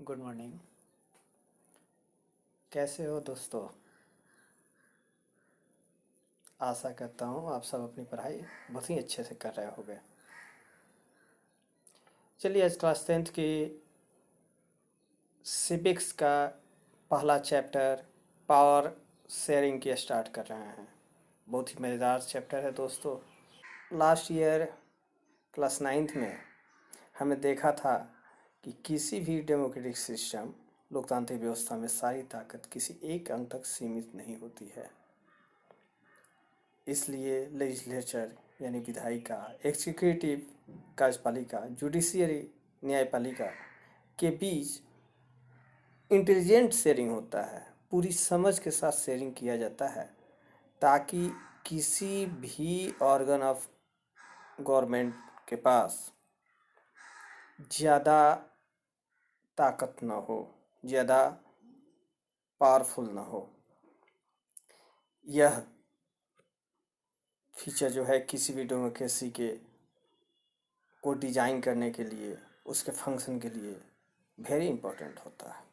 Good morning. कैसे हो दोस्तों? आशा करता हूँ आप सब अपनी पढ़ाई बहुत ही अच्छे से कर रहे होंगे। चलिए आज क्लास 10th की सिविक्स का पहला चैप्टर पावर शेयरिंग की स्टार्ट कर रहे हैं। बहुत ही मज़ेदार चैप्टर है दोस्तों। लास्ट ईयर क्लास 9th में हमने देखा था कि किसी भी डेमोक्रेटिक सिस्टम लोकतांत्रिक व्यवस्था में सारी ताकत किसी एक अंग तक सीमित नहीं होती है। इसलिए लेजिस्लेचर यानी विधायिका, एग्जीक्यूटिव कार्यपालिका, जुडिशियरी न्यायपालिका के बीच इंटेलिजेंट शेयरिंग होता है। पूरी समझ के साथ शेयरिंग किया जाता है ताकि किसी भी ऑर्गन ऑफ गवर्नमेंट के पास ज़्यादा ताकत ना हो, ज़्यादा पावरफुल ना हो। यह फीचर जो है किसी भी डेमोक्रेसी के को डिजाइन करने के लिए, उसके फंक्शन के लिए वेरी इम्पोर्टेंट होता है।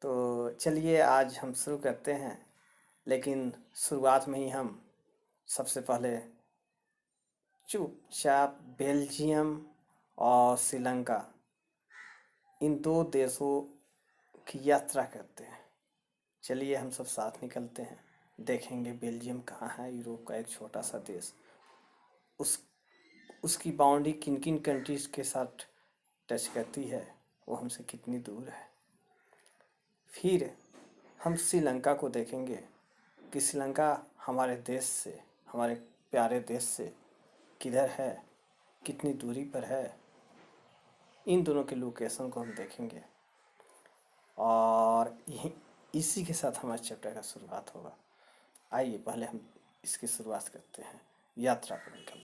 तो चलिए आज हम शुरू करते हैं, लेकिन शुरुआत में ही हम सबसे पहले चुपचाप बेल्जियम और श्रीलंका इन दो देशों की यात्रा करते हैं। चलिए हम सब साथ निकलते हैं, देखेंगे बेल्जियम कहाँ है। यूरोप का एक छोटा सा देश, उस उसकी बाउंड्री किन किन कंट्रीज़ के साथ टच करती है, वो हमसे कितनी दूर है। फिर हम श्रीलंका को देखेंगे कि श्रीलंका हमारे देश से, हमारे प्यारे देश से किधर है, कितनी दूरी पर है। इन दोनों के लोकेशन को हम देखेंगे और इसी के साथ हमारे चैप्टर का शुरुआत होगा। आइए पहले हम इसकी शुरुआत करते हैं, यात्रा पर निकल।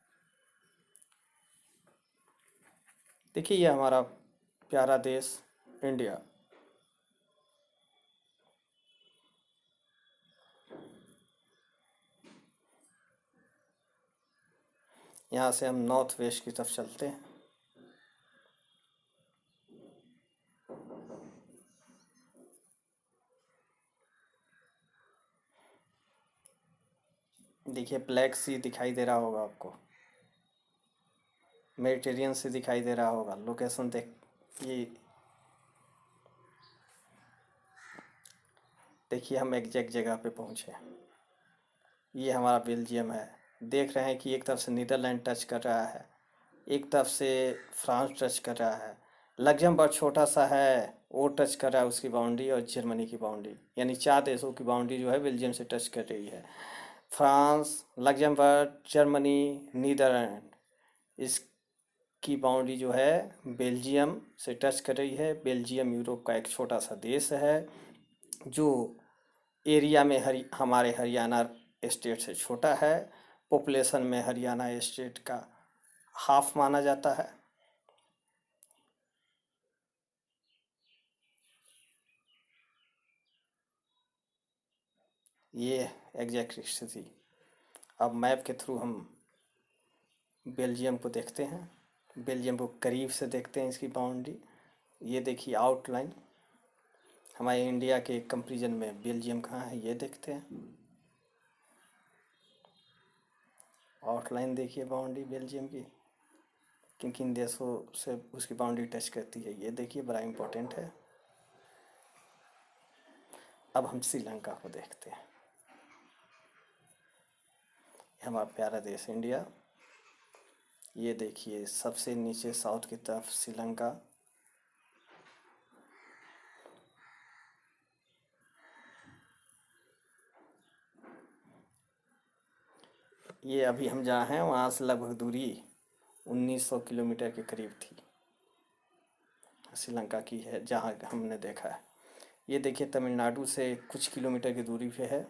देखिए ये हमारा प्यारा देश इंडिया। यहाँ से हम नॉर्थ वेस्ट की तरफ चलते हैं। देखिए ब्लैक सी दिखाई दे रहा होगा आपको, मेडिटेरियन सी दिखाई दे रहा होगा। लोकेशन देख, ये देखिए हम एग्जैक्ट जगह पे पहुँचे। ये हमारा बेल्जियम है। देख रहे हैं कि एक तरफ से नीदरलैंड टच कर रहा है, एक तरफ से फ्रांस टच कर रहा है, लग्जमबर्ग छोटा सा है वो टच कर रहा है उसकी बाउंड्री, और जर्मनी की बाउंड्री, यानी 4 देशों की बाउंड्री जो है बेल्जियम से टच कर रही है। फ्रांस, लग्जमबर्ग, जर्मनी, नीदरलैंड, इसकी बाउंड्री जो है बेल्जियम से टच कर रही है। बेल्जियम यूरोप का एक छोटा सा देश है जो एरिया में हमारे हरियाणा स्टेट से छोटा है। पॉपुलेशन में हरियाणा स्टेट का हाफ माना जाता है। ये एग्जैक्ट स्थिति। अब मैप के थ्रू हम बेल्जियम को देखते हैं, बेल्जियम को करीब से देखते हैं, इसकी बाउंड्री। ये देखिए आउटलाइन, हमारे इंडिया के कंपेरिजन में बेल्जियम कहाँ है ये देखते हैं। आउटलाइन देखिए बाउंड्री बेल्जियम की, किन किन देशों से उसकी बाउंड्री टच करती है ये देखिए, बड़ा इम्पोर्टेंट है। अब हम श्रीलंका को देखते हैं। हमारा प्यारा देश इंडिया। ये देखिए सबसे नीचे साउथ की तरफ श्रीलंका। ये अभी हम जहाँ हैं वहाँ से लगभग दूरी 1900 किलोमीटर के करीब थी, श्रीलंका की है जहाँ हमने देखा है। ये देखिए तमिलनाडु से कुछ किलोमीटर की दूरी पे है।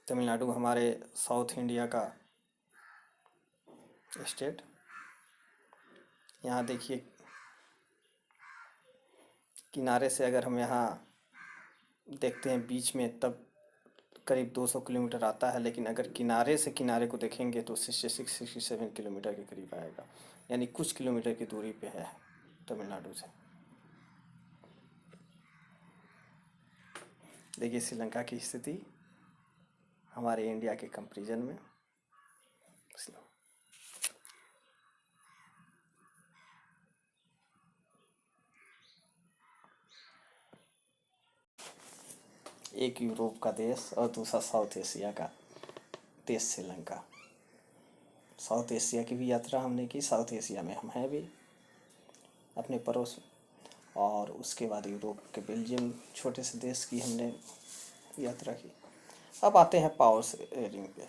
तमिलनाडु हमारे साउथ इंडिया का स्टेट। यहाँ देखिए किनारे से अगर हम यहाँ देखते हैं बीच में, तब करीब 200 किलोमीटर आता है, लेकिन अगर किनारे से किनारे को देखेंगे तो 66-67 किलोमीटर के करीब आएगा, यानी कुछ किलोमीटर की दूरी पे है तमिलनाडु से। देखिए श्रीलंका की स्थिति हमारे इंडिया के कंपैरिजन में। एक यूरोप का देश और दूसरा साउथ एशिया का देश श्रीलंका। साउथ एशिया की भी यात्रा हमने की, साउथ एशिया में हम हैं भी अपने पड़ोस में, और उसके बाद यूरोप के बेल्जियम छोटे से देश की हमने यात्रा की। अब आते हैं पावर शेयरिंग पे।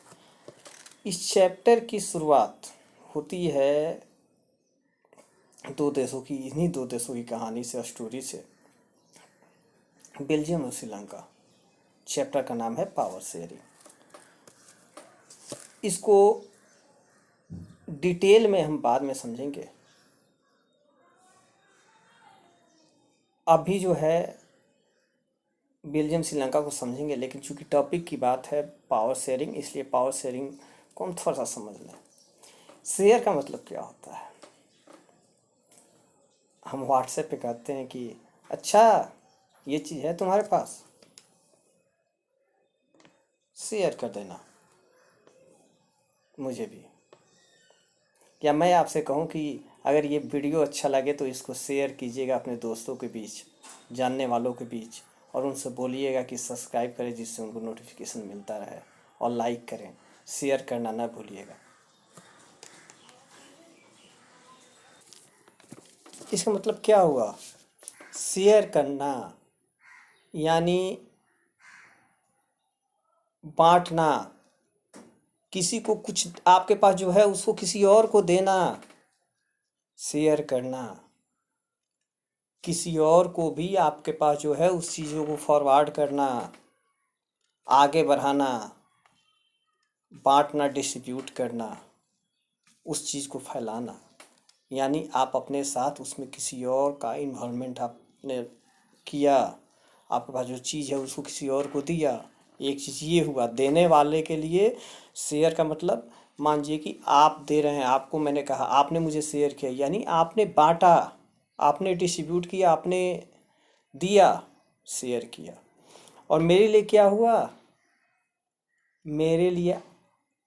इस चैप्टर की शुरुआत होती है दो देशों की, इन्हीं दो देशों की कहानी से, स्टोरी से, बेल्जियम और श्रीलंका। चैप्टर का नाम है पावर शेयरिंग। इसको डिटेल में हम बाद में समझेंगे। अभी जो है बेल्जियम श्रीलंका को समझेंगे, लेकिन चूंकि टॉपिक की बात है पावर शेयरिंग, इसलिए पावर शेयरिंग को हम थोड़ा सा समझ लें। शेयर का मतलब क्या होता है? हम व्हाट्सएप पे कहते हैं कि अच्छा ये चीज़ है तुम्हारे पास, शेयर कर देना मुझे भी। या मैं आपसे कहूँ कि अगर ये वीडियो अच्छा लगे तो इसको शेयर कीजिएगा अपने दोस्तों के बीच, जानने वालों के बीच, और उनसे बोलिएगा कि सब्सक्राइब करें जिससे उनको नोटिफिकेशन मिलता रहे, और लाइक करें, शेयर करना ना भूलिएगा। इसका मतलब क्या हुआ? शेयर करना यानी बांटना, किसी को कुछ आपके पास जो है उसको किसी और को देना। शेयर करना, किसी और को भी आपके पास जो है उस चीज़ों को फॉरवर्ड करना, आगे बढ़ाना, बांटना, डिस्ट्रीब्यूट करना, उस चीज़ को फैलाना। यानी आप अपने साथ उसमें किसी और का इन्वॉल्वमेंट आपने किया, आपके पास जो चीज़ है उसको किसी और को दिया। एक चीज़ ये हुआ, देने वाले के लिए शेयर का मतलब, मान लीजिए कि आप दे रहे हैं, आपको मैंने कहा, आपने मुझे शेयर किया, यानी आपने बांटा, आपने डिस्ट्रीब्यूट किया, आपने दिया, शेयर किया। और मेरे लिए क्या हुआ? मेरे लिए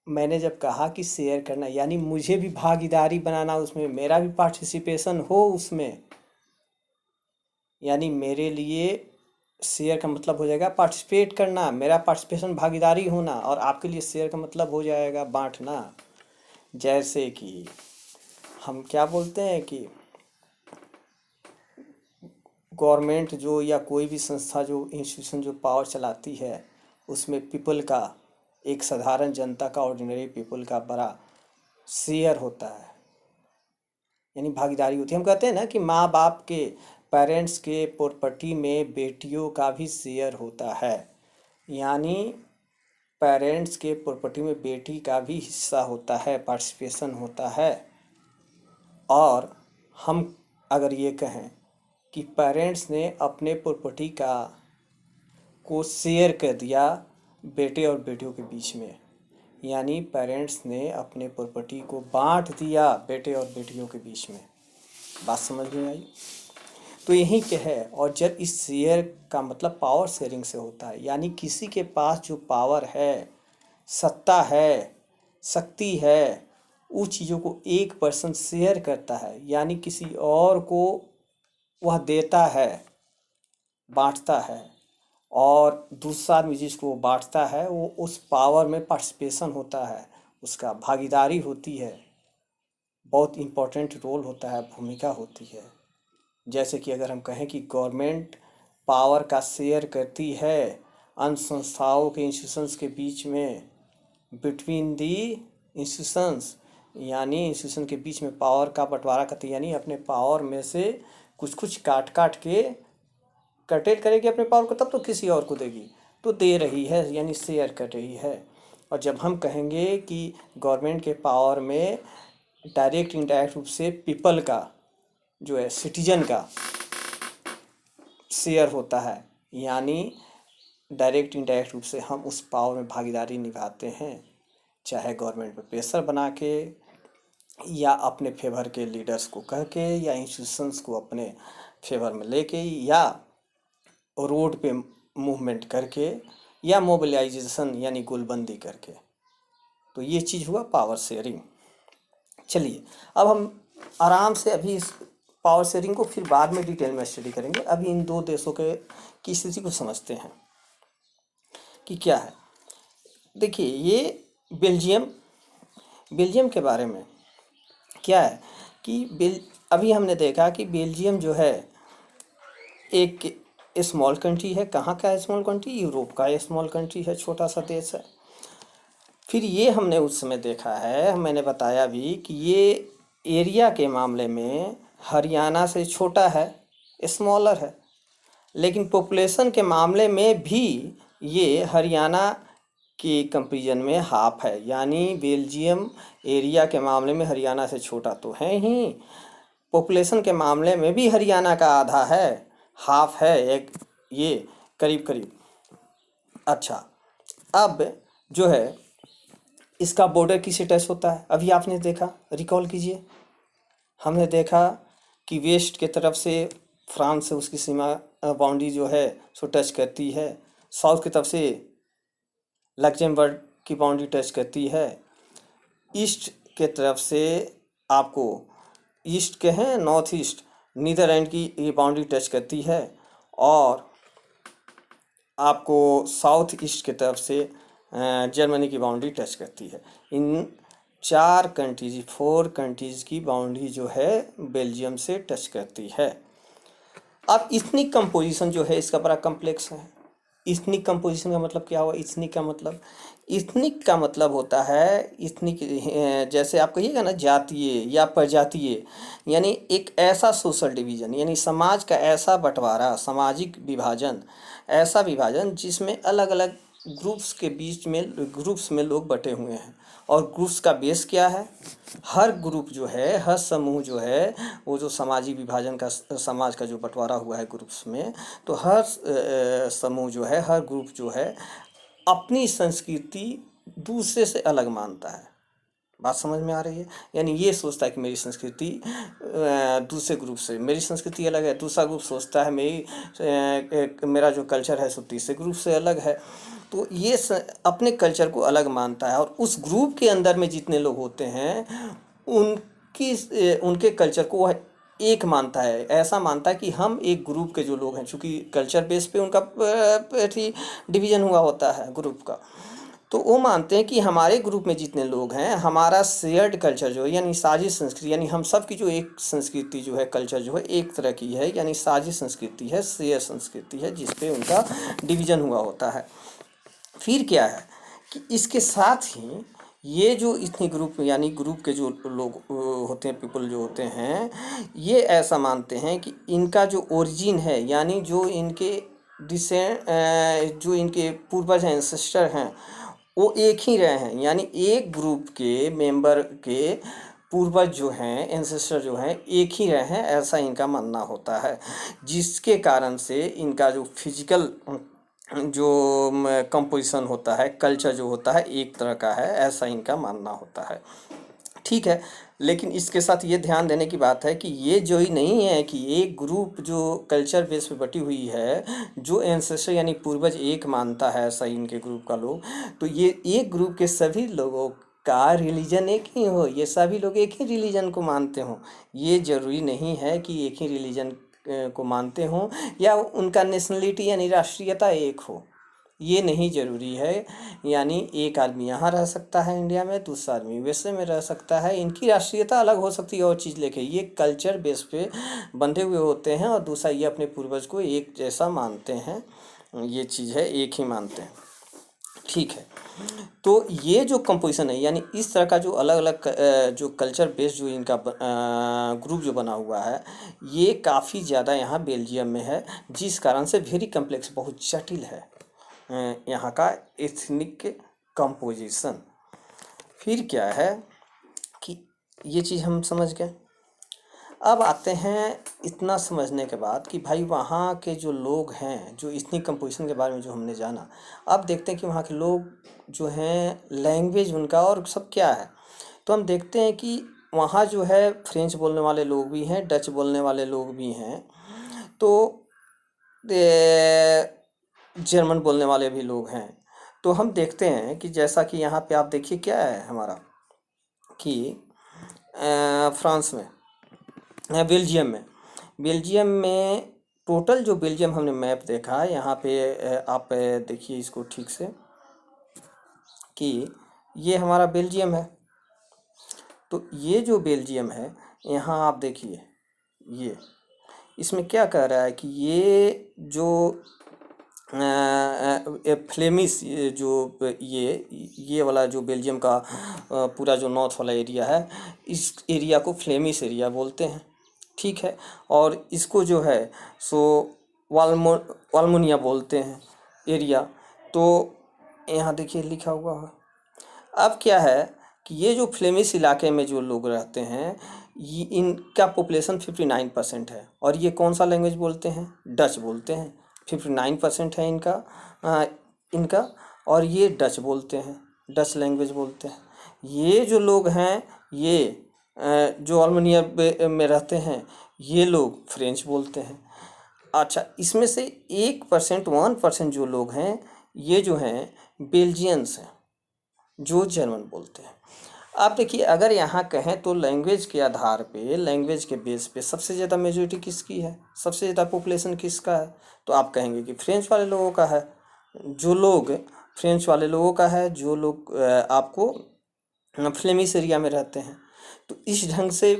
मैंने जब कहा कि शेयर करना, यानी मुझे भी भागीदारी बनाना, उसमें मेरा भी पार्टिसिपेशन हो उसमें, यानी मेरे लिए शेयर का मतलब हो जाएगा पार्टिसिपेट करना, मेरा पार्टिसिपेशन, भागीदारी होना। और आपके लिए शेयर का मतलब हो जाएगा बांटना। जैसे कि हम क्या बोलते हैं कि गवर्नमेंट जो, या कोई भी संस्था जो, इंस्टीट्यूशन जो पावर चलाती है, उसमें पीपल का, एक साधारण जनता का, ऑर्डिनरी पीपल का बड़ा शेयर होता है, यानी भागीदारी होती है। हम कहते हैं ना कि माँ बाप के, पेरेंट्स के प्रॉपर्टी में बेटियों का भी शेयर होता है, यानी पेरेंट्स के प्रॉपर्टी में बेटी का भी हिस्सा होता है, पार्टिसिपेशन होता है। और हम अगर ये कहें कि पेरेंट्स ने अपने प्रॉपर्टी को शेयर कर दिया बेटे और बेटियों के बीच में, यानी पेरेंट्स ने अपने प्रॉपर्टी को बांट दिया बेटे और बेटियों के बीच में। बात समझ में आई? तो यहीं पे है। और जब इस शेयर का मतलब पावर शेयरिंग से होता है, यानी किसी के पास जो पावर है, सत्ता है, शक्ति है, उस चीज़ों को एक पर्सन शेयर करता है, यानी किसी और को वह देता है, बांटता है, और दूसरा आदमी जिसको वो बांटता है वो उस पावर में पार्टिसिपेशन होता है, उसका भागीदारी होती है, बहुत इम्पोर्टेंट रोल होता है, भूमिका होती है। जैसे कि अगर हम कहें कि गवर्नमेंट पावर का शेयर करती है अन्य संस्थाओं के, इंस्टीट्यूशंस के बीच में, बिटवीन दी इंस्टीट्यूशंस, यानी इंस्टीट्यूशन के बीच में पावर का बंटवारा करती है, यानी अपने पावर में से कुछ कुछ काट काट के कर्टेल करेगी अपने पावर को, तब तो किसी और को देगी, तो दे रही है, यानी शेयर कर रही है। और जब हम कहेंगे कि गवर्नमेंट के पावर में डायरेक्ट इनडायरेक्ट रूप से पीपल का जो है, सिटीजन का शेयर होता है, यानी डायरेक्ट इनडायरेक्ट रूप से हम उस पावर में भागीदारी निभाते हैं, चाहे गवर्नमेंट पे प्रेशर बना के या अपने फेवर के लीडर्स को कह के या इंस्टीट्यूशंस को अपने फेवर में लेके या रोड पे मूवमेंट करके या मोबिलाइजेशन यानी गोलबंदी करके। तो ये चीज़ हुआ पावर शेयरिंग। चलिए अब हम आराम से अभी इस पावर शेयरिंग को फिर बाद में डिटेल में स्टडी करेंगे। अभी इन दो देशों के की स्थिति को समझते हैं कि क्या है। देखिए ये बेल्जियम के बारे में क्या है कि अभी हमने देखा कि बेल्जियम जो है एक स्मॉल कंट्री है। कहाँ का स्मॉल कंट्री? यूरोप का स्मॉल कंट्री है, छोटा सा देश है। फिर ये हमने उस समय देखा है, मैंने बताया भी कि ये एरिया के मामले में हरियाणा से छोटा है, स्मॉलर है, लेकिन पॉपुलेशन के मामले में भी ये हरियाणा के कंपेरिजन में हाफ है। यानी बेल्जियम एरिया के मामले में हरियाणा से छोटा तो है ही, पॉपुलेशन के मामले में भी हरियाणा का आधा है, हाफ है एक, ये करीब करीब। अच्छा, अब जो है इसका बॉर्डर किससे टच होता है? अभी आपने देखा, रिकॉल कीजिए, हमने देखा कि वेस्ट के तरफ से फ्रांस से उसकी सीमा बाउंड्री जो है सो टच करती है, साउथ की तरफ से लक्ज़मबर्ग की बाउंड्री टच करती है, ईस्ट के तरफ से आपको ईस्ट के हैं नॉर्थ ईस्ट नीदरलैंड की ये बाउंड्री टच करती है, और आपको साउथ ईस्ट के तरफ से जर्मनी की बाउंड्री टच करती है। इन 4 कंट्रीज 4 कंट्रीज़ की बाउंड्री जो है बेल्जियम से टच करती है। अब इथनिक कंपोजिशन जो है इसका बड़ा कम्प्लेक्स है। इथनिक कंपोजिशन का मतलब क्या हुआ? इथनिक का मतलब होता है इथनिक, जैसे आप कहिएगा ना जातीय या प्रजातीय, यानी एक ऐसा सोशल डिवीज़न, यानी समाज का ऐसा बंटवारा, सामाजिक विभाजन, ऐसा विभाजन जिसमें अलग अलग ग्रुप्स में लोग बटे हुए हैं। और ग्रुप्स का बेस क्या है? हर ग्रुप जो है, हर समूह जो है, वो जो सामाजिक विभाजन का, समाज का जो बंटवारा हुआ है ग्रुप्स में, तो हर समूह जो है, हर ग्रुप जो है अपनी संस्कृति दूसरे से अलग मानता है। बात समझ में आ रही है? यानी ये सोचता है कि मेरी संस्कृति दूसरे ग्रुप से, मेरी संस्कृति अलग है, दूसरा ग्रुप सोचता है मेरा जो कल्चर है सो तीसरे ग्रुप से अलग है। तो ये अपने कल्चर को अलग मानता है, और उस ग्रुप के अंदर में जितने लोग होते हैं उनके कल्चर को वह एक मानता है, ऐसा मानता है कि हम एक ग्रुप के जो लोग हैं, चूँकि कल्चर बेस पे उनका डिवीज़न हुआ होता है ग्रुप का, तो वो मानते हैं कि हमारे ग्रुप में जितने लोग हैं, हमारा शेयर्ड कल्चर जो है, यानी साझी संस्कृति, यानी हम सब की जो एक संस्कृति जो है, कल्चर जो है एक तरह की है, यानी साझी संस्कृति है, शेयर संस्कृति है, जिस पे उनका डिवीज़न हुआ होता है। फिर क्या है कि इसके साथ ही ये जो इतनी ग्रुप, यानी ग्रुप के जो लोग होते हैं, पीपल जो होते हैं, ये ऐसा मानते हैं कि इनका जो ओरिजिन है, यानी जो इनके जो इनके पूर्वज हैं, एंसेस्टर हैं, वो एक ही रहे हैं। यानी एक ग्रुप के मेंबर के पूर्वज जो हैं, एंसेस्टर जो हैं, एक ही रहे हैं, ऐसा इनका मानना होता है, जिसके कारण से इनका जो फिजिकल जो कंपोजिशन होता है, कल्चर जो होता है, एक तरह का है, ऐसा इनका मानना होता है। ठीक है, लेकिन इसके साथ ये ध्यान देने की बात है कि ये जो ही नहीं है कि एक ग्रुप जो कल्चर बेस पे बटी हुई है, जो एंसेस्टर यानी पूर्वज एक मानता है, ऐसा इनके ग्रुप का लोग, तो ये एक ग्रुप के सभी लोगों का रिलीजन एक ही हो, ये सभी लोग एक ही रिलीजन को मानते हों। ये ज़रूरी नहीं है कि एक ही रिलीजन को मानते हों या उनका नेशनलिटी यानी राष्ट्रीयता एक हो, ये नहीं ज़रूरी है। यानी एक आदमी यहाँ रह सकता है इंडिया में, दूसरा आदमी यूएसए में रह सकता है, इनकी राष्ट्रीयता अलग हो सकती है और चीज़ लेके, ये कल्चर बेस पे बंधे हुए होते हैं, और दूसरा ये अपने पूर्वज को एक जैसा मानते हैं, ये चीज़ है, एक ही मानते हैं। ठीक है, तो ये जो कंपोजिशन है, यानी इस तरह का जो अलग अलग जो कल्चर बेस्ड जो इनका ग्रुप जो बना हुआ है, ये काफ़ी ज़्यादा यहाँ बेल्जियम में है, जिस कारण से वेरी कम्प्लेक्स, बहुत जटिल है यहाँ का एथनिक कंपोजिशन। फिर क्या है कि ये चीज़ हम समझ गए। अब आते हैं इतना समझने के बाद कि भाई वहाँ के जो लोग हैं, जो इतनी कंपोजिशन के बारे में जो हमने जाना, अब देखते हैं कि वहाँ के लोग जो हैं लैंग्वेज उनका और सब क्या है। तो हम देखते हैं कि वहाँ जो है फ्रेंच बोलने वाले लोग भी हैं, डच बोलने वाले लोग भी हैं, तो जर्मन बोलने वाले भी लोग हैं। तो हम देखते हैं कि जैसा कि यहाँ पे आप देखिए क्या है हमारा कि फ्रांस में, बेल्जियम में टोटल जो बेल्जियम हमने मैप देखा है यहाँ पे, आप देखिए इसको ठीक से कि ये हमारा बेल्जियम है। तो ये जो बेल्जियम है यहाँ आप देखिए, ये इसमें क्या कह रहा है कि ये जो फ्लेमिश, जो ये वाला जो बेल्जियम का पूरा जो नॉर्थ वाला एरिया है, इस एरिया को फ्लेमिश एरिया बोलते हैं, ठीक है। और इसको जो है सो वाल्मो वाल्मोनिया बोलते हैं एरिया। तो यहाँ देखिए लिखा हुआ है। अब क्या है कि ये जो फ्लेमिश इलाके में जो लोग रहते हैं, ये इनका पॉपुलेशन 59% है, और ये कौन सा लैंग्वेज बोलते हैं? डच बोलते हैं। 59% है इनका, इनका, और ये डच बोलते हैं, डच लैंग्वेज बोलते हैं। ये जो लोग हैं, ये जो अल्मेनिया में रहते हैं, ये लोग फ्रेंच बोलते हैं। अच्छा, इसमें से 1% जो लोग हैं, ये जो हैं बेल्जियंस हैं, जो जर्मन बोलते हैं। आप देखिए, अगर यहाँ कहें तो लैंग्वेज के आधार पे, लैंग्वेज के बेस पे सबसे ज़्यादा मेजोरिटी किसकी है, सबसे ज़्यादा पॉपुलेशन किसका है? तो आप कहेंगे कि फ्रेंच वाले लोगों का है। जो लोग फ्रेंच वाले लोगों का है, जो लोग आपको फ्लेमिश एरिया में रहते हैं। तो इस ढंग से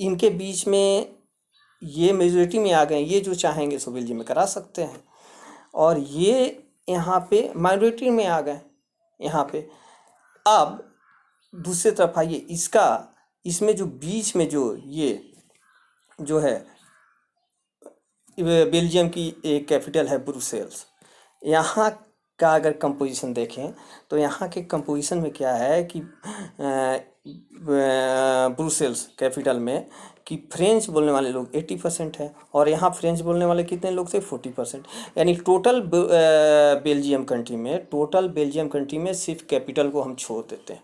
इनके बीच में ये मेजोरिटी में आ गए, ये जो चाहेंगे सो बेल्जियम में करा सकते हैं, और ये यहाँ पे माइनॉरिटी में आ गए यहाँ पे। अब दूसरी तरफ आइए, इसका इसमें जो बीच में जो ये जो है बेल्जियम की एक कैपिटल है ब्रुसेल्स, यहाँ का अगर कंपोजिशन देखें तो यहाँ के कंपोजिशन में क्या है कि ब्रुसेल्स कैपिटल में कि फ्रेंच बोलने वाले लोग 80% है, और यहाँ फ्रेंच बोलने वाले कितने लोग थे? 40%। यानी टोटल बेल्जियम कंट्री में सिर्फ कैपिटल को हम छोड़ देते हैं।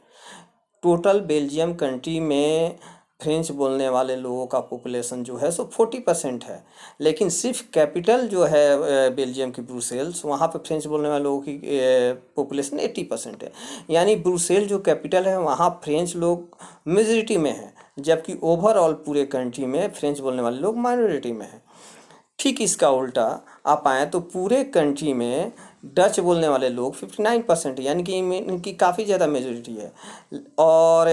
टोटल बेल्जियम कंट्री में फ्रेंच बोलने वाले लोगों का पॉपुलेशन जो है सो 40% है, लेकिन सिर्फ कैपिटल जो है बेल्जियम की ब्रुसेल्स, वहाँ पे फ्रेंच बोलने वाले लोगों की पॉपुलेशन 80% है। यानी ब्रुसेल जो कैपिटल है, वहाँ फ्रेंच लोग मेजोरिटी में है, जबकि ओवरऑल पूरे कंट्री में फ्रेंच बोलने वाले लोग माइनॉरिटी में है। ठीक इसका उल्टा आप आए तो पूरे कंट्री में डच बोलने वाले लोग 59%, यानी कि इनकी काफ़ी ज़्यादा मेजोरिटी है। और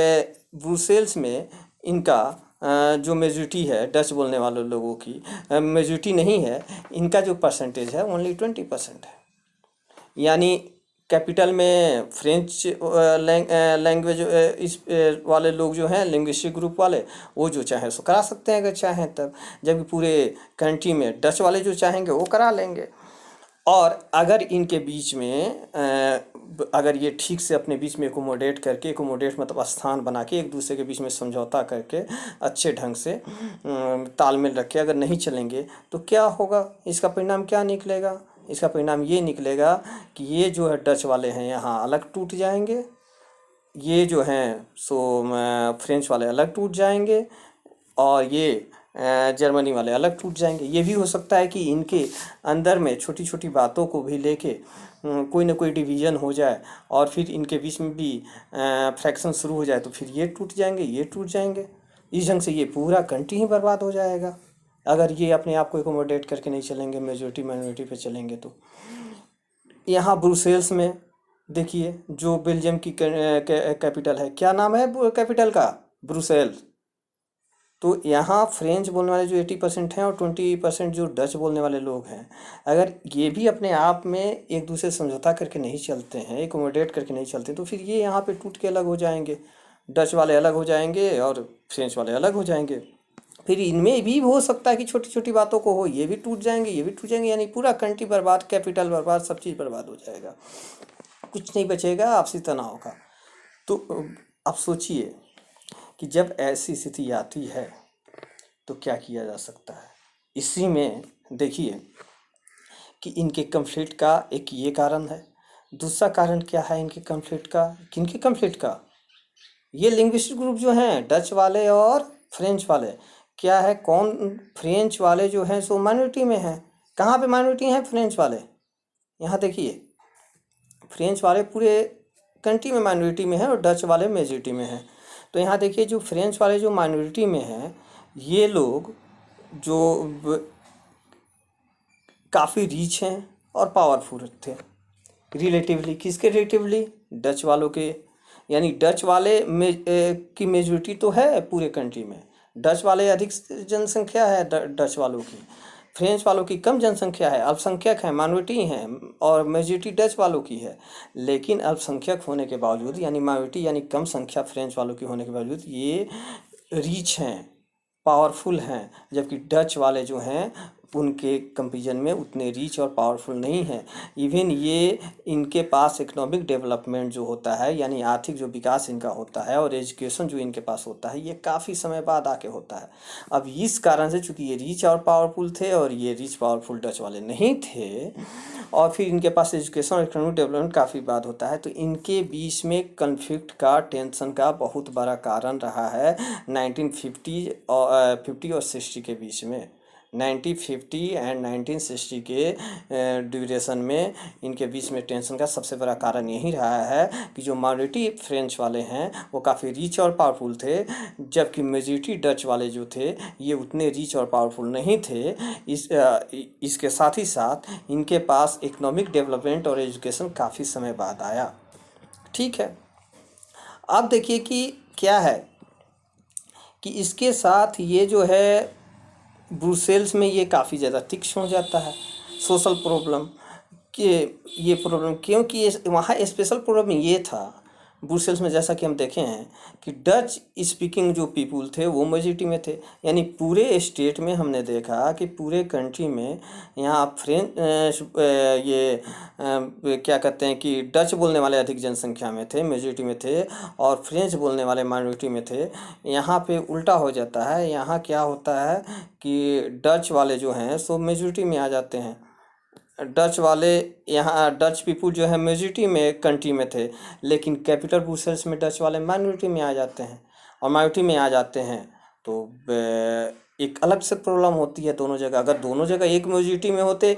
ब्रुसेल्स में इनका जो मेजोरिटी है डच बोलने वाले लोगों की मेजोरिटी नहीं है, इनका जो परसेंटेज है ओनली 20% है। यानी कैपिटल में फ्रेंच लैंग्वेज इस वाले लोग जो हैं, लिंग्विस्टिक ग्रुप वाले, वो जो चाहें सो करा सकते हैं अगर चाहें तब, जबकि पूरे कंट्री में डच वाले जो चाहेंगे वो करा लेंगे। और अगर इनके बीच में अगर ये ठीक से अपने बीच में एकोमोडेट मतलब स्थान बना के एक दूसरे के बीच में समझौता करके अच्छे ढंग से तालमेल रख के अगर नहीं चलेंगे तो क्या होगा? इसका परिणाम क्या निकलेगा? इसका परिणाम ये निकलेगा कि ये जो है डच वाले हैं यहाँ अलग टूट जाएंगे, ये जो हैं सो फ्रेंच वाले अलग टूट जाएंगे, और ये जर्मनी वाले अलग टूट जाएंगे। ये भी हो सकता है कि इनके अंदर में छोटी छोटी बातों को भी लेके कोई ना कोई डिवीज़न हो जाए, और फिर इनके बीच में भी फ्रैक्शन शुरू हो जाए, तो फिर ये टूट जाएंगे, ये टूट जाएंगे। इस ढंग से ये पूरा कंट्री ही बर्बाद हो जाएगा अगर ये अपने आप को एकोमोडेट करके नहीं चलेंगे, मेजोरिटी माइनॉरिटी पे चलेंगे। तो यहाँ ब्रुसेल्स में देखिए, जो बेल्जियम की कैपिटल है, क्या नाम है कैपिटल का? ब्रुसेल्स। तो यहाँ फ्रेंच बोलने वाले जो 80% हैं और 20% जो डच बोलने वाले लोग हैं, अगर ये भी अपने आप में एक दूसरे से समझौता करके नहीं चलते हैं, एकोमोडेट करके नहीं चलते, तो फिर ये यहाँ पे टूट के अलग हो जाएंगे। डच वाले अलग हो जाएंगे और फ्रेंच वाले अलग हो जाएंगे। फिर इनमें भी हो सकता है कि छोटी छोटी बातों को हो, ये भी टूट जाएंगे, ये भी टूट जाएंगे, यानी पूरा कंट्री बर्बाद, कैपिटल बर्बाद, सब चीज़ बर्बाद हो जाएगा, कुछ नहीं बचेगा, आपसी तनाव का। तो अब सोचिए कि जब ऐसी स्थिति आती है तो क्या किया जा सकता है? इसी में देखिए कि इनके कन्फ्लिक्ट का एक ये कारण है। दूसरा कारण क्या है इनके कन्फ्लिक्ट का? किनके कन्फ्लिक्ट का? ये लिंग्विस्टिक ग्रुप जो हैं डच वाले और फ्रेंच वाले, क्या है कौन? फ्रेंच वाले जो हैं सो माइनॉरिटी में हैं। कहाँ पे माइनॉरिटी हैं फ्रेंच वाले? यहाँ देखिए, फ्रेंच वाले पूरे कंट्री में माइनॉरिटी में है और डच वाले मेजॉरिटी में हैं। तो यहाँ देखिए जो फ्रेंच वाले जो माइनॉरिटी में हैं, ये लोग जो काफ़ी रिच हैं और पावरफुल थे रिलेटिवली। किसके रिलेटिवली? डच वालों के। यानी डच वाले की मेजॉरिटी तो है पूरे कंट्री में, डच वाले अधिक जनसंख्या है डच वालों की। फ्रेंच वालों की कम जनसंख्या है, अल्पसंख्यक हैं, माइनॉरिटी हैं, और मेजॉरिटी डच वालों की है। लेकिन अल्पसंख्यक होने के बावजूद, यानी माइनॉरिटी यानी कम संख्या फ्रेंच वालों की होने के बावजूद, ये रिच हैं, पावरफुल हैं, जबकि डच वाले जो हैं उनके कंपेरिजन में उतने रिच और पावरफुल नहीं हैं। इवन ये इनके पास इकोनॉमिक डेवलपमेंट जो होता है, यानी आर्थिक जो विकास इनका होता है, और एजुकेशन जो इनके पास होता है, ये काफ़ी समय बाद आके होता है। अब इस कारण से चूंकि ये रिच और पावरफुल थे और ये रिच पावरफुल डच वाले नहीं थे, और फिर इनके पास एजुकेशन और इकोनॉमिक डेवलपमेंट काफ़ी बाद होता है, तो इनके बीच में कन्फ्लिक्ट का, टेंशन का बहुत बड़ा कारण रहा है 1950 और 50 और 60 के बीच में। 1950 एंड 1960 के ड्यूरेशन में इनके बीच में टेंशन का सबसे बड़ा कारण यही रहा है कि जो माइनॉरिटी फ्रेंच वाले हैं वो काफ़ी रिच और पावरफुल थे, जबकि मेजॉरिटी डच वाले जो थे ये उतने रिच और पावरफुल नहीं थे। इसके साथ ही साथ इनके पास इकोनॉमिक डेवलपमेंट और एजुकेशन काफ़ी समय बाद आया। ठीक है, अब देखिए कि क्या है कि इसके साथ ये जो है ब्रुसेल्स में ये काफ़ी ज़्यादा तीक्ष्ण हो जाता है सोशल प्रॉब्लम कि ये प्रॉब्लम, क्योंकि ये वहाँ स्पेशल प्रॉब्लम ये था ब्रुसेल्स में, जैसा कि हम देखे हैं कि डच स्पीकिंग जो पीपुल थे वो मेजॉरिटी में थे। यानी पूरे स्टेट में हमने देखा कि पूरे कंट्री में यहाँ क्या कहते हैं कि डच बोलने वाले अधिक जनसंख्या में थे, मेजॉरिटी में थे, और फ्रेंच बोलने वाले माइनॉरिटी में थे। यहाँ पे उल्टा हो जाता है। यहाँ क्या होता है कि डच वाले जो हैं सो मेजॉरिटी में आ जाते हैं। डच वाले यहाँ डच पीपुल जो है मेजॉरिटी में कंट्री में थे, लेकिन कैपिटल ब्रुसेल्स में डच वाले माइनॉरिटी में आ जाते हैं, और माइनॉरिटी में आ जाते हैं तो एक अलग से प्रॉब्लम होती है दोनों जगह। अगर दोनों जगह एक मेजॉरिटी में होते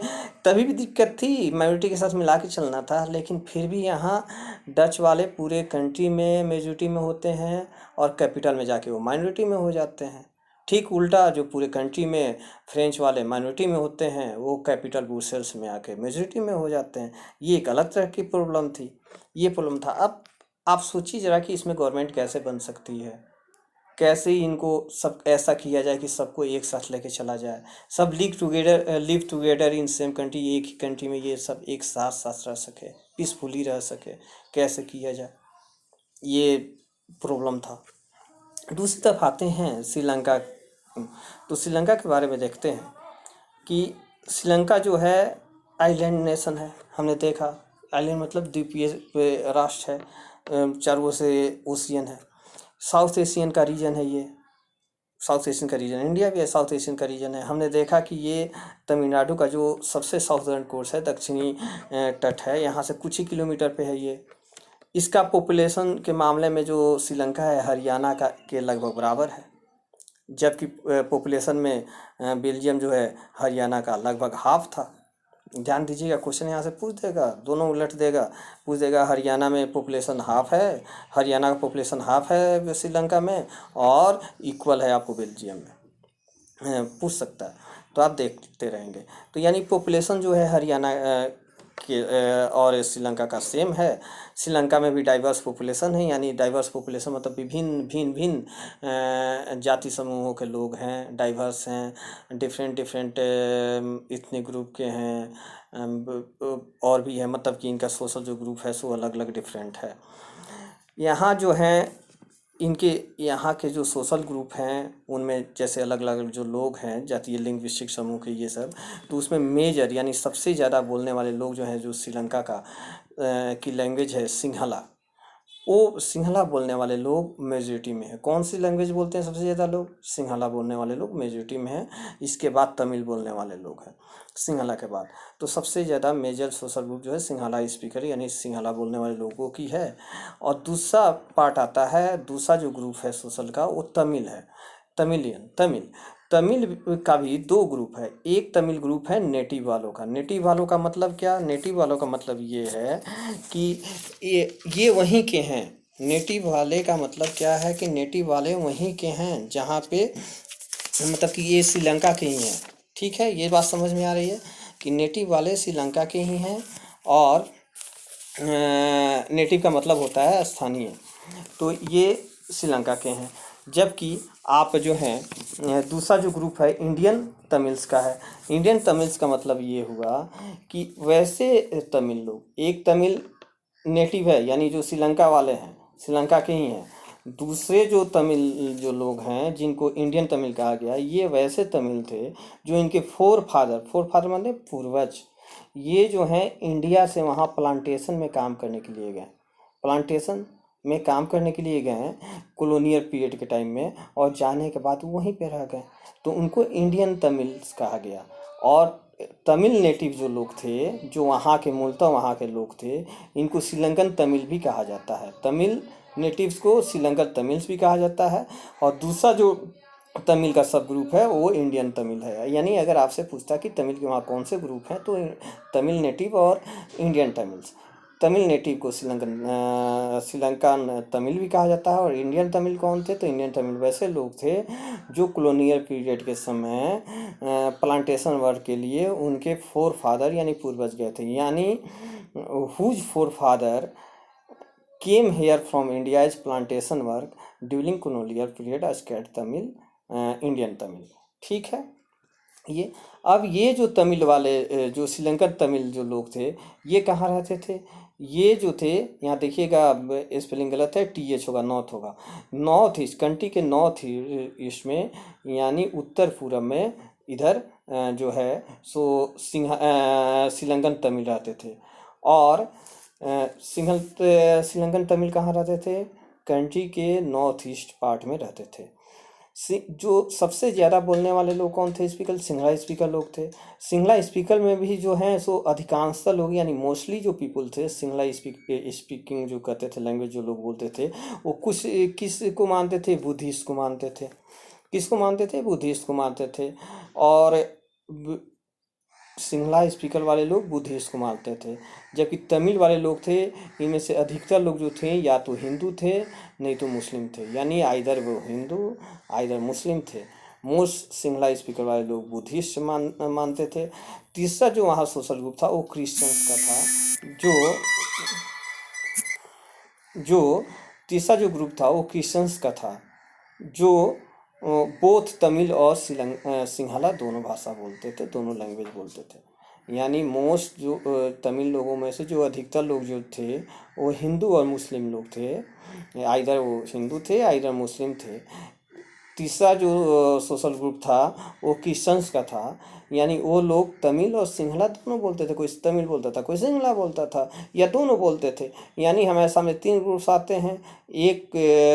तभी भी दिक्कत थी, माइनॉरिटी के साथ मिला के चलना था, लेकिन फिर भी यहाँ डच वाले पूरे कंट्री में मेजॉरिटी में होते हैं और कैपिटल में जाके वो माइनॉरिटी में हो जाते हैं। ठीक उल्टा जो पूरे कंट्री में फ्रेंच वाले माइनॉरिटी में होते हैं वो कैपिटल ब्रुसेल्स में आके मेजॉरिटी में हो जाते हैं। ये एक अलग तरह की प्रॉब्लम थी, ये प्रॉब्लम था। अब आप सोचिए ज़रा कि इसमें गवर्नमेंट कैसे बन सकती है, कैसे इनको सब ऐसा किया जाए कि सबको एक साथ लेके चला जाए, सब live together in same country, एक ही कंट्री में ये सब एक साथ साथ रह सके, पीसफुली रह सके, कैसे किया जाए, ये प्रॉब्लम था। दूसरी तरफ आते हैं श्रीलंका। तो श्रीलंका के बारे में देखते हैं कि श्रीलंका जो है आइलैंड नेशन है। हमने देखा आइलैंड मतलब द्वीपीय राष्ट्र है, चारों ओर से ओशियन है, साउथ एशियन का रीजन है ये। साउथ एशियन का रीजन, इंडिया भी है साउथ एशियन का रीजन है। हमने देखा कि ये तमिलनाडु का जो सबसे साउथर्न कोर्स है, दक्षिणी तट है, यहाँ से कुछ ही किलोमीटर पे है ये। इसका पॉपुलेशन के मामले में जो श्रीलंका है हरियाणा का के लगभग बराबर है, जबकि पॉपुलेशन में बेल्जियम जो है हरियाणा का लगभग हाफ था। ध्यान दीजिएगा, क्वेश्चन यहाँ से पूछ देगा, दोनों उलट देगा, पूछ देगा हरियाणा में पॉपुलेशन हाफ है, हरियाणा का पॉपुलेशन हाफ है श्रीलंका में, और इक्वल है आपको बेल्जियम में, पूछ सकता है। तो आप देखते रहेंगे। तो यानी पॉपुलेशन जो है हरियाणा के और श्रीलंका का सेम है। श्रीलंका में भी डाइवर्स पॉपुलेशन है, यानी डाइवर्स पॉपुलेशन मतलब विभिन्न भिन्न भिन्न जाति समूहों के लोग हैं, डाइवर्स हैं, डिफरेंट इतने ग्रुप के हैं, और भी है, मतलब कि इनका सोशल जो ग्रुप है सो अलग अलग डिफरेंट है। यहाँ जो है इनके यहाँ के जो सोशल ग्रुप हैं उनमें जैसे अलग अलग जो लोग हैं जातीय लिंग्विस्टिक समूह के ये सब, तो उसमें मेजर यानी सबसे ज़्यादा बोलने वाले लोग जो हैं जो श्रीलंका का की लैंग्वेज है सिंहला। वो सिंहला बोलने वाले लोग मेजोरिटी में है। कौन सी लैंग्वेज बोलते हैं सबसे ज़्यादा लोग? सिंहला बोलने वाले लोग मेजोरिटी में है। इसके बाद तमिल बोलने वाले लोग हैं सिंहला के बाद। तो सबसे ज़्यादा मेजर सोशल ग्रुप जो है सिंहला स्पीकर यानी सिंहला बोलने वाले लोगों की है। और दूसरा पार्ट आता है, दूसरा जो ग्रुप है सोशल का वो तमिल है, तमिल तमिल का भी दो ग्रुप है। एक तमिल ग्रुप है नेटिव वालों का। नेटिव वालों का मतलब क्या? नेटिव वालों का मतलब ये है कि ये वहीं के हैं। नेटिव वाले का मतलब क्या है कि नेटिव वाले वहीं के हैं जहाँ पे मतलब कि ये श्रीलंका के ही हैं। ठीक है, ये बात समझ में आ रही है कि नेटिव वाले श्रीलंका के ही हैं। और नेटिव का मतलब होता है स्थानीय, तो ये श्रीलंका के हैं। जबकि आप जो हैं दूसरा जो ग्रुप है इंडियन तमिल्स का है। इंडियन तमिल्स का मतलब ये हुआ कि वैसे तमिल लोग, एक तमिल नेटिव है यानी जो श्रीलंका वाले हैं, श्रीलंका के ही हैं। दूसरे जो तमिल जो लोग हैं जिनको इंडियन तमिल कहा गया, ये वैसे तमिल थे जो इनके फोर फादर माने पूर्वज, ये जो हैं इंडिया से वहाँ प्लांटेशन में काम करने के लिए गए। प्लांटेशन में काम करने के लिए गए हैं कॉलोनियल पीरियड के टाइम में, और जाने के बाद वहीं पे रह गए, तो उनको इंडियन तमिल्स कहा गया। और तमिल नेटिव जो लोग थे, जो वहाँ के मूलतः वहाँ के लोग थे, इनको श्रीलंकन तमिल भी कहा जाता है। तमिल नेटिव्स को श्रीलंकन तमिल्स भी कहा जाता है। और दूसरा जो तमिल का सब ग्रुप है वो इंडियन तमिल है। यानी अगर आपसे पूछता कि तमिल के वहाँ कौन से ग्रुप हैं, तो तमिल नेटिव और इंडियन तमिल्स। तमिल नेटिव को श्रीलंकन तमिल भी कहा जाता है। और इंडियन तमिल कौन थे? तो इंडियन तमिल वैसे लोग थे जो कॉलोनियल पीरियड के समय प्लांटेशन वर्क के लिए उनके फोर फादर यानी पूर्वज गए थे। यानी whose forefather came here from India is plantation work during colonial period asked Tamil, Indian Tamil. ठीक है, ये अब ये जो तमिल वाले जो श्रीलंकन तमिल जो लोग थे, ये कहाँ रहते थे? ये जो थे, यहाँ देखिएगा स्पेलिंग गलत है, TH होगा, नॉर्थ होगा। नॉर्थ ईस्ट कंट्री के नॉर्थ ईस्ट में यानी उत्तर पूरब में इधर जो है सो श्रीलंकन तमिल रहते थे। और श्रीलंकन तमिल कहाँ रहते थे? कंट्री के नॉर्थ ईस्ट पार्ट में रहते थे। जो सबसे ज़्यादा बोलने वाले लोग कौन थे? स्पीकर सिंहला स्पीकर लोग थे। सिंहला स्पीकर में भी जो हैं सो अधिकांशतः लोग यानी मोस्टली जो पीपल थे सिंहला स्पीकिंग जो कहते थे, लैंग्वेज जो लोग बोलते थे, वो कुछ किस को मानते थे? बुद्धिस्ट को मानते थे। किसको मानते थे? बुद्धिस्ट को मानते थे। और सिंहला स्पीकर वाले लोग बुद्धिस्ट को मानते थे। जबकि तमिल वाले लोग थे, इनमें से अधिकतर लोग जो थे या तो हिंदू थे नहीं तो मुस्लिम थे। यानी आइदर वो हिंदू आइदर मुस्लिम थे। मोस्ट सिंहला स्पीकर वाले लोग बुद्धिस्ट मानते थे। तीसरा जो वहाँ सोशल ग्रुप था वो क्रिश्चियंस का था। जो तीसरा जो ग्रुप था वो क्रिश्चियंस का था, जो बोथ तमिल और सिंहला दोनों भाषा बोलते थे, दोनों लैंग्वेज बोलते थे। यानी मोस्ट जो तमिल लोगों में से जो अधिकतर लोग जो थे वो हिंदू और मुस्लिम लोग थे। आइदर वो हिंदू थे आइदर मुस्लिम थे। तीसरा जो सोशल ग्रुप था वो क्रिश्चियंस का था। यानी वो लोग तमिल और सिंहला दोनों बोलते थे। कोई तमिल बोलता था, कोई सिंहला बोलता था, या दोनों बोलते थे। यानी हमारे सामने तीन ग्रुप्स आते हैं। एक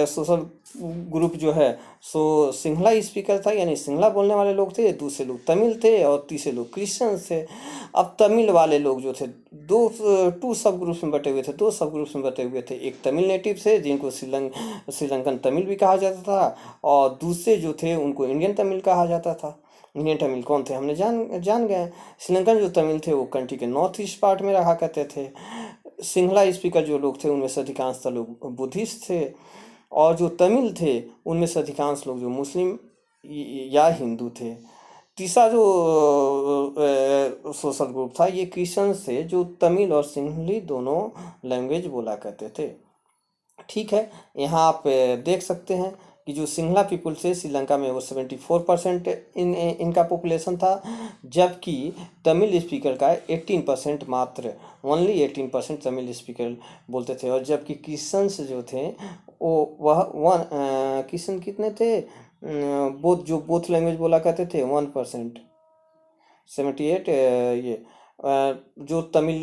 सोशल ग्रुप जो है सो सिंहला स्पीकर था यानी सिंहला बोलने वाले लोग थे, दूसरे लोग तमिल थे और तीसरे लोग क्रिश्चियंस थे। अब तमिल वाले लोग जो थे टू सब ग्रुप्स में बटे हुए थे, दो सब ग्रुप्स में बटे हुए थे। एक तमिल नेटिव थे जिनको श्रीलंकन तमिल भी कहा जाता था, और दूसरे जो थे उनको इंडियन तमिल कहा जाता था। इंडियन तमिल कौन थे हमने जान गए। श्रीलंकन जो तमिल थे वो कंट्री के नॉर्थ ईस्ट पार्ट में रहा करते थे। सिंहला स्पीकर जो लोग थे उनमें से अधिकांशतः लोग बुद्धिस्ट थे, और जो तमिल थे उनमें से अधिकांश लोग जो मुस्लिम या हिंदू थे। तीसरा जो सोशल ग्रुप था ये क्रिश्चियंस थे जो तमिल और सिंहली दोनों लैंग्वेज बोला करते थे। ठीक है, यहाँ आप देख सकते हैं कि जो सिंहला पीपल थे श्रीलंका में वो 74% इनका पॉपुलेशन था। जबकि तमिल स्पीकर का 18% मात्र, ओनली 18% तमिल स्पीकर बोलते थे। और जबकि क्रिश्चियंस जो थे वह क्रिश्चियन कितने थे? बोथ लैंग्वेज बोला करते थे 1%। 78 ये जो तमिल